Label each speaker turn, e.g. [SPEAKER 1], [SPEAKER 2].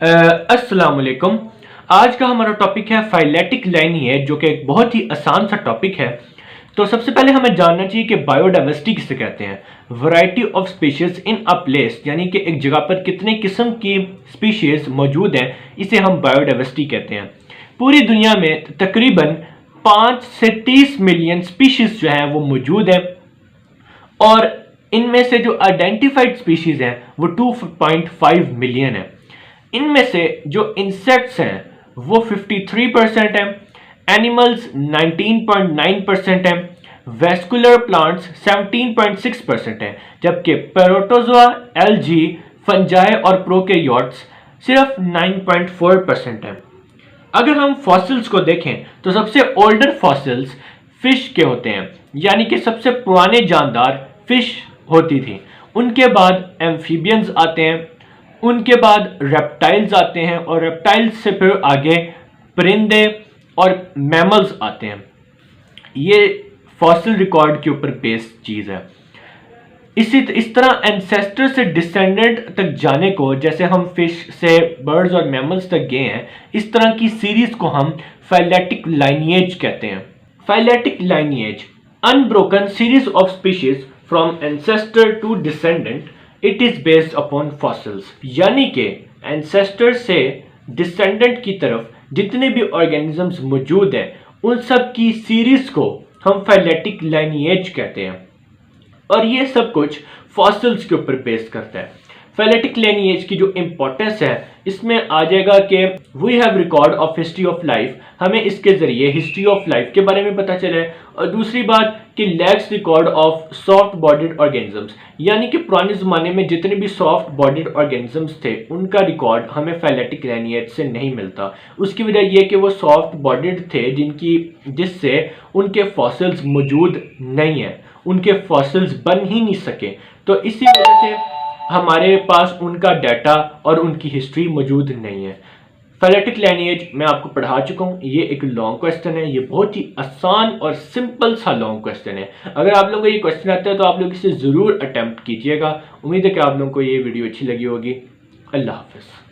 [SPEAKER 1] अस्सलाम वालेकुम। आज का हमारा टॉपिक है फाइलेटिक लाइनिएज, जो कि एक बहुत ही आसान सा टॉपिक है। तो सबसे पहले हमें जानना चाहिए कि बायोडाइवर्सिटी किसे कहते हैं। Variety of species in a place, यानी कि एक जगह पर कितने किस्म की स्पीशीज मौजूद हैं, इसे हम बायोडाइवर्सिटी कहते हैं। पूरी दुनिया में तकरीबन 5 से 30 मिलियन स्पीशीज जो हैं वो मौजूद हैं, और इनमें से जो आइडेंटिफाइड स्पीशीज हैं वो 2.5 मिलियन है। इनमें से जो इंसेक्ट्स हैं वो 53% हैं, एनिमल्स 19.9% हैं, वेस्कुलर प्लांट्स 17.6% हैं, जबकि प्रोटोजोआ, एल्गी, फंजाई और प्रोकैरियोट्स सिर्फ 9.4% हैं। अगर हम फॉसिल्स को देखें तो सबसे ओल्डर फॉसिल्स फिश के होते हैं, यानी कि सबसे पुराने जानदार फिश होती थी। उनके बाद एम्फीबियंस आते हैं, उनके बाद रेप्टाइल्स आते हैं, और रेप्टाइल्स से फिर आगे परिंदे और मैमल्स आते हैं। ये फॉसिल रिकॉर्ड के ऊपर बेस्ड चीज़ है। इस तरह एंसेस्टर से डिसेंडेंट तक जाने को, जैसे हम फिश से बर्ड्स और मैमल्स तक गए हैं, इस तरह की सीरीज को हम फाइलेटिक लाइनिएज कहते हैं। Phyletic lineage unbroken series of species from ancestor to descendant, it is based upon fossils, यानी कि एंसेस्टर से डिसेंडेंट की तरफ जितने भी ऑर्गेनिजम्स मौजूद हैं उन सब की सीरीज को हम फाइलेटिक लाइनिएज कहते हैं, और ये सब कुछ फॉसिल्स के ऊपर बेस करता है। फाइलेटिक लाइनिएज की जो इंपॉर्टेंस है इसमें आ जाएगा कि we have record of history of life, हमें इसके जरिए हिस्ट्री ऑफ लाइफ के बारे में पता चला है। और दूसरी बात कि lakhs record of soft bodied organisms, यानी कि पुराने ज़माने में जितने भी सॉफ्ट बॉडीड ऑर्गेनिजम्स थे उनका रिकॉर्ड हमें फाइलेटिक लाइनिएज से नहीं मिलता। उसकी वजह यह कि वो सॉफ्ट बॉडीड थे जिससे उनके फॉसिल्स मौजूद नहीं है, उनके फॉसिल्स बन ही नहीं सके। तो इसी वजह से हमारे पास उनका डाटा और उनकी हिस्ट्री मौजूद नहीं है। फाइलेटिक लाइनिएज मैं आपको पढ़ा चुका हूँ। ये एक लॉन्ग क्वेश्चन है, ये बहुत ही आसान और सिंपल सा लॉन्ग क्वेश्चन है। अगर आप लोगों को ये क्वेश्चन आता है तो आप लोग इसे ज़रूर अटेम्प्ट कीजिएगा। उम्मीद है कि आप लोगों को ये वीडियो अच्छी लगी होगी। अल्लाह हाफिज़।